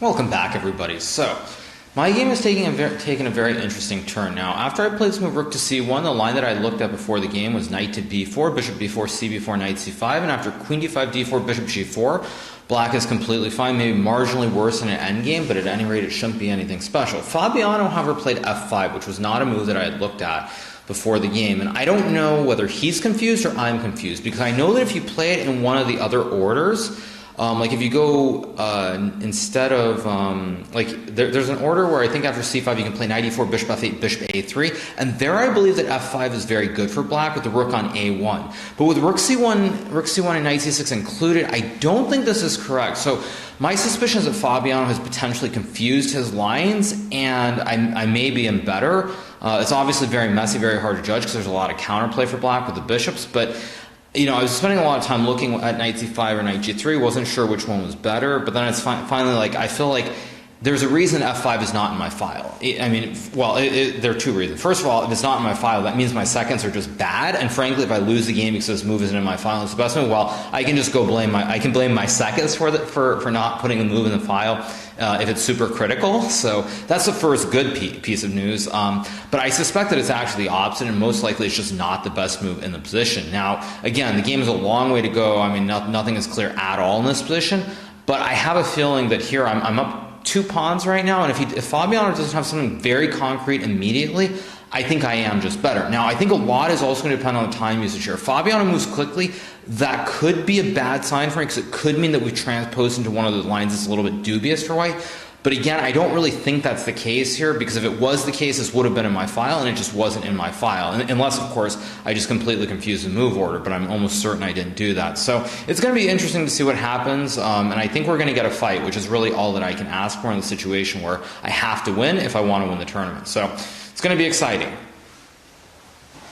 Welcome back, everybody. So, my game is taking a very interesting turn. Now, after I played this move rook to c1, the line that I looked at before the game was knight to b4, bishop b4, c b4, knight c5, and after queen d5, d4, bishop g4, black is completely fine, maybe marginally worse than an endgame, but at any rate, it shouldn't be anything special. Fabiano, however, played f5, which was not a move that I had looked at before the game, and I don't know whether he's confused or I'm confused, because I know that if you play it in one of the other orders, like if you go instead of there's an order where I think after c5 you can play knight e4, bishop f8, bishop a3, and there I believe that f5 is very good for black with the rook on a1. But with rook c1 and knight c6 included, I don't think this is correct. So my suspicion is that Fabiano has potentially confused his lines, and I maybe am better. It's obviously very messy, very hard to judge because there's a lot of counterplay for black with the bishops, but you know, I was spending a lot of time looking at knight c5 or knight g3, wasn't sure which one was better, but then it's finally like, I feel like there's a reason f5 is not in my file. I mean, well, there are two reasons. First of all, if it's not in my file, that means my seconds are just bad, and frankly, if I lose the game because this move isn't in my file, it's the best move, well, I can just go blame my seconds for not putting a move in the file if it's super critical. So that's the first good piece of news. But I suspect that it's actually the opposite, and most likely it's just not the best move in the position. Now, again, the game is a long way to go. I mean, nothing is clear at all in this position, but I have a feeling that here I'm up 2 pawns right now, and if Fabiano doesn't have something very concrete immediately, I think I am just better. Now, I think a lot is also going to depend on the time usage here. If Fabiano moves quickly, that could be a bad sign for me, because it could mean that we transpose into one of the lines that's a little bit dubious for white. But again, I don't really think that's the case here, because if it was the case, this would have been in my file, and it just wasn't in my file. Unless, of course, I just completely confused the move order, but I'm almost certain I didn't do that. So it's going to be interesting to see what happens, and I think we're going to get a fight, which is really all that I can ask for in the situation where I have to win if I want to win the tournament. So it's going to be exciting.